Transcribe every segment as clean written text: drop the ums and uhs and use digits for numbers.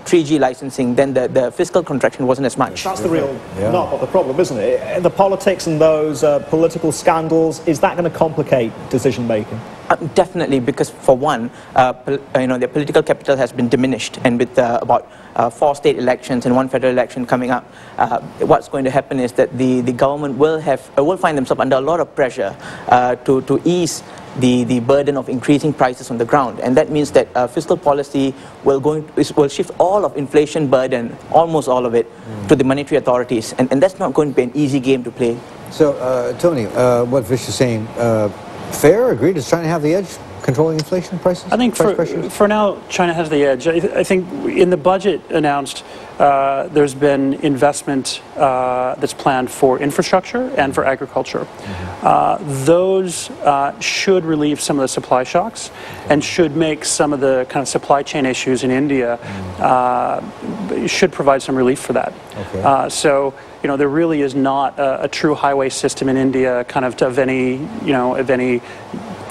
3G licensing, then the fiscal contraction wasn't as much. That's the real nub of the problem, isn't it? The politics and those political scandals, is that going to complicate decision-making? Definitely, because for one, the political capital has been diminished, and with about 4 state elections and 1 federal election coming up, what's going to happen is that the government will find themselves under a lot of pressure to ease the burden of increasing prices on the ground, and that means that fiscal policy will shift all of inflation burden, almost all of it, to the monetary authorities, and that's not going to be an easy game to play. So, Tony, what Vish is saying, fair, agreed? Does China have the edge controlling inflation prices? I think for now, China has the edge. I think in the budget announced, there's been investment that's planned for infrastructure and for agriculture. Those should relieve some of the supply shocks and should make some of the kind of supply chain issues in India, should provide some relief for that. Okay. So, there really is not a true highway system in India of any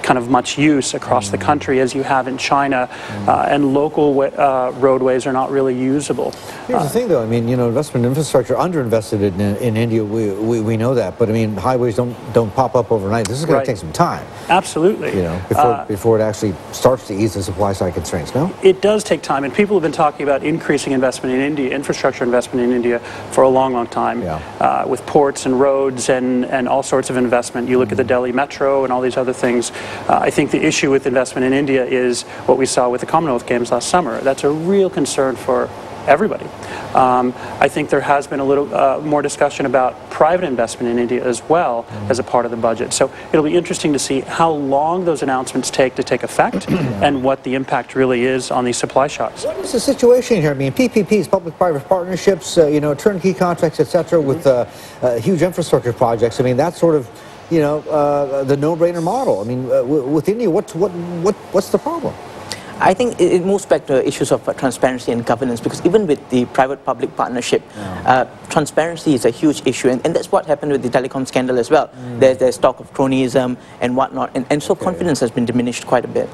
kind of much use across the country as you have in China, and local roadways are not really usable. Here's the thing, though. I mean, investment in infrastructure underinvested in India. We know that, but I mean, highways don't pop up overnight. This is going to take some time. Absolutely. Before it actually starts to ease the supply side constraints. No, it does take time, and people have been talking about increasing investment in India, infrastructure investment in India, for a long, long time. With ports and roads and all sorts of investment. You look at the Delhi Metro and all these other things. I think the issue with investment in India is what we saw with the Commonwealth Games last summer. That's a real concern for everybody. I think there has been a little more discussion about private investment in India as well as a part of the budget. So it'll be interesting to see how long those announcements take to take effect and what the impact really is on these supply shocks. What is the situation here? I mean, PPPs, public-private partnerships, turnkey contracts, etc., with huge infrastructure projects. I mean, that's sort of the no-brainer model. I mean, with India, what's the problem? I think it moves back to issues of transparency and governance, because even with the private-public partnership, transparency is a huge issue, and that's what happened with the telecom scandal as well. There's talk of cronyism and whatnot, and so confidence has been diminished quite a bit.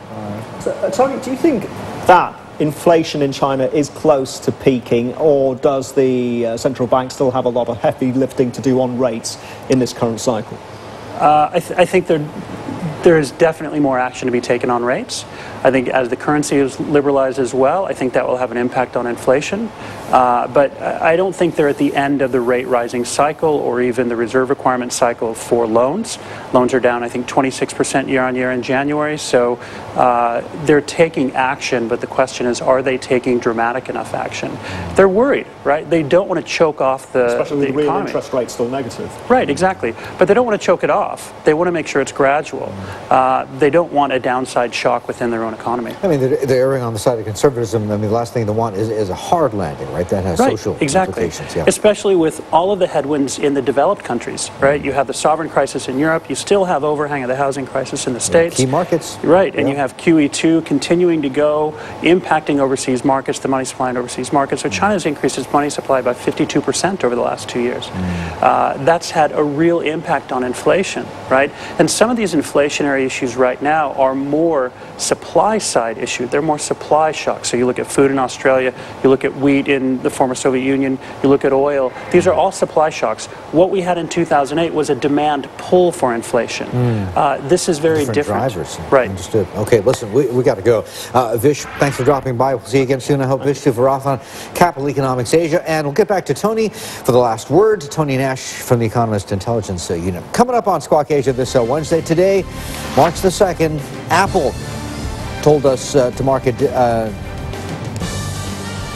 So, Tony, do you think that inflation in China is close to peaking, or does the central bank still have a lot of heavy lifting to do on rates in this current cycle? I think there is definitely more action to be taken on rates. I think as the currency is liberalized as well, I think that will have an impact on inflation. But I don't think they're at the end of the rate rising cycle or even the reserve requirement cycle for loans. Loans are down, I think, 26% year on year in January. So they're taking action, but the question is, are they taking dramatic enough action? They're worried, right? They don't want to choke off the economy. Especially with real interest rates still negative. Right, exactly. But they don't want to choke it off. They want to make sure it's gradual. They don't want a downside shock within their own economy. I mean, they're erring on the side of conservatism. I mean, the last thing they want is a hard landing, right? That has social implications. Yeah. Especially with all of the headwinds in the developed countries, right? You have the sovereign crisis in Europe. You still have overhang of the housing crisis in the States. Key markets. Right, and you have QE2 continuing to go, impacting overseas markets, the money supply in overseas markets. So China's increased its money supply by 52% over the last 2 years. That's had a real impact on inflation, right? And some of these inflationary issues right now are more supply side issues. They're more supply shocks. So you look at food in Australia, you look at wheat in the former Soviet Union, you look at oil. These are all supply shocks. What we had in 2008 was a demand pull for inflation. This is very different. Drivers. Right. Understood. Okay, listen, we got to go. Vish, thanks for dropping by. We'll see you again soon. I hope Vish Sivarathan, Capital Economics Asia. And we'll get back to Tony for the last word. Tony Nash from the Economist Intelligence Unit. Coming up on Squawk Asia this Wednesday. Today, March the 2nd, Apple told us to market to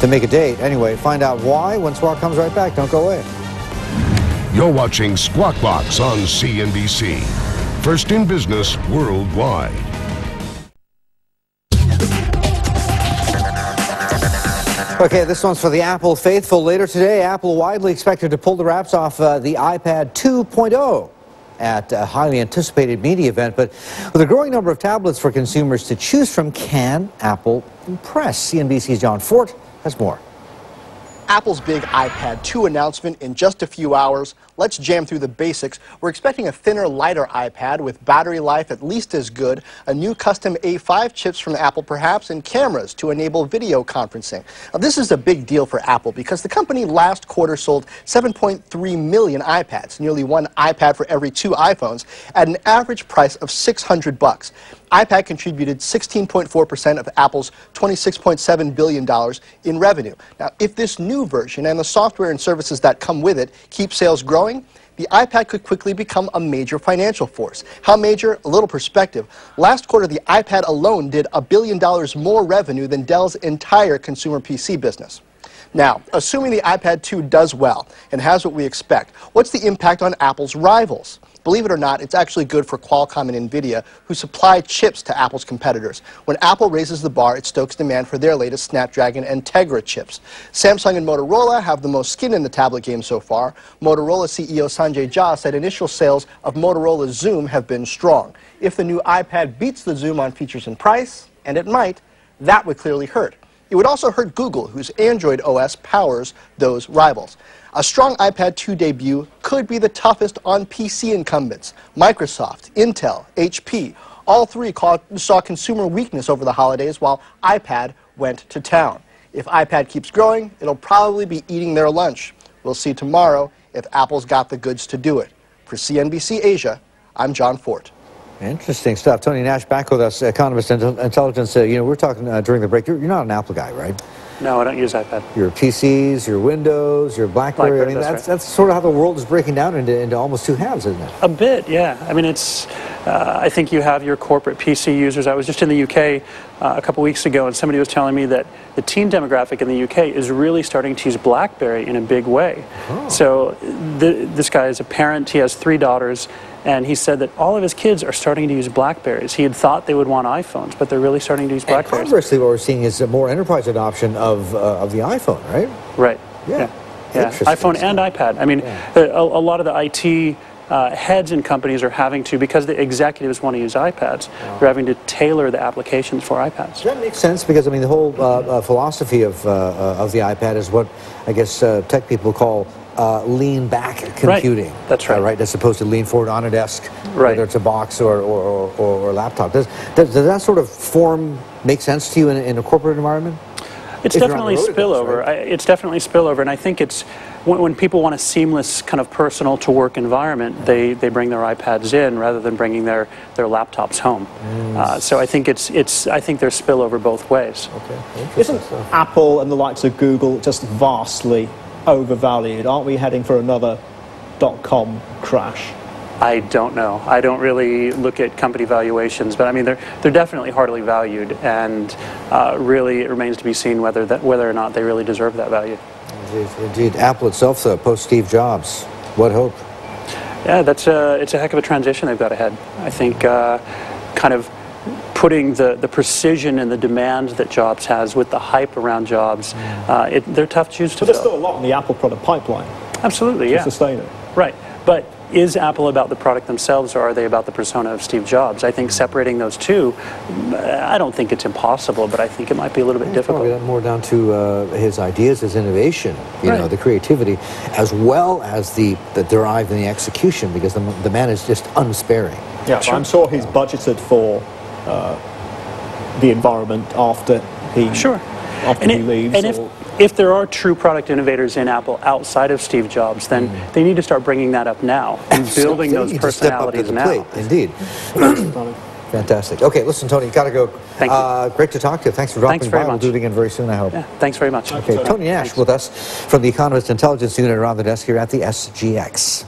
make a date. Anyway, find out why when Squawk comes right back. Don't go away. You're watching Squawk Box on CNBC. First in business worldwide. Okay, this one's for the Apple faithful. Later today, Apple widely expected to pull the wraps off the iPad 2.0 at a highly anticipated media event. But with a growing number of tablets for consumers to choose from, can Apple impress? CNBC's John Fort has more. Apple's big iPad 2 announcement in just a few hours. Let's jam through the basics. We're expecting a thinner, lighter iPad with battery life at least as good, a new custom A5 chips from Apple perhaps, and cameras to enable video conferencing. Now, this is a big deal for Apple because the company last quarter sold 7.3 million iPads, nearly one iPad for every 2 iPhones, at an average price of $600. iPad contributed 16.4% of Apple's $26.7 billion in revenue. Now, if this new version and the software and services that come with it keep sales growing, the iPad could quickly become a major financial force. How major? A little perspective. Last quarter, the iPad alone did $1 billion more revenue than Dell's entire consumer PC business. Now, assuming the iPad 2 does well and has what we expect, what's the impact on Apple's rivals? Believe it or not, it's actually good for Qualcomm and NVIDIA, who supply chips to Apple's competitors. When Apple raises the bar, it stokes demand for their latest Snapdragon and Tegra chips. Samsung and Motorola have the most skin in the tablet game so far. Motorola CEO Sanjay Jha said initial sales of Motorola Xoom have been strong. If the new iPad beats the Xoom on features and price, and it might, that would clearly hurt. It would also hurt Google, whose Android OS powers those rivals. A strong iPad 2 debut could be the toughest on PC incumbents. Microsoft, Intel, HP, all three saw consumer weakness over the holidays while iPad went to town. If iPad keeps growing, it'll probably be eating their lunch. We'll see tomorrow if Apple's got the goods to do it. For CNBC Asia, I'm John Fort. Interesting stuff. Tony Nash back with us, economist and intelligence. You know, we were talking during the break. You're not an Apple guy, right? No, I don't use iPad. Your PCs, your Windows, your BlackBerry. I mean, that's sort of how the world is breaking down into almost two halves, isn't it? A bit, yeah. I mean, it's. I think you have your corporate PC users. I was just in the UK a couple weeks ago, and somebody was telling me that the teen demographic in the UK is really starting to use BlackBerry in a big way. Oh. So this guy is a parent. He has 3 daughters. And he said that all of his kids are starting to use BlackBerries. He had thought they would want iPhones, but they're really starting to use BlackBerries. And conversely, what we're seeing is a more enterprise adoption of the iPhone, right? Right. Yeah. iPhone and iPad. I mean, a lot of the IT heads in companies are having to, because the executives want to use iPads, they're having to tailor the applications for iPads. That makes sense because, I mean, the whole philosophy of the iPad is what I guess tech people call lean back computing. Right. That's right. Right, as opposed to lean forward on a desk, right, whether it's a box or laptop. Does that sort of form make sense to you in a corporate environment? It's definitely spillover. Right? It's definitely spillover, and I think it's when people want a seamless kind of personal to work environment, they bring their iPads in rather than bringing their laptops home. So I think I think there's spillover both ways. Okay. Isn't Apple and the likes of Google just vastly overvalued? Aren't we heading for another .com crash? I don't know. I don't really look at company valuations, but I mean they're definitely hardly valued, and really it remains to be seen whether or not they really deserve that value. Indeed. Apple itself, though, post Steve Jobs, what hope? Yeah, it's a heck of a transition they've got ahead. I think kind of putting the precision and the demand that Jobs has with the hype around Jobs, they're tough shoes to fill. But there's still a lot in the Apple product pipeline. Absolutely, to sustain it. Right, but is Apple about the product themselves, or are they about the persona of Steve Jobs? I think separating those two, I don't think it's impossible, but I think it might be a little bit difficult. Probably more down to his ideas, his innovation, you know, the creativity, as well as the drive and the execution, because the man is just unsparing. Yeah, sure. I'm sure he's budgeted for the environment after he leaves. And if there are true product innovators in Apple outside of Steve Jobs, then they need to start bringing that up now and building those personalities now. Plate. Indeed. Fantastic. Okay, listen, Tony, got to go. Thank you. Great to talk to you. Thanks for dropping by. We'll do it again very soon, I hope. Yeah, thanks very much. Okay, Tony Nash with us from the Economist Intelligence Unit around the desk here at the SGX.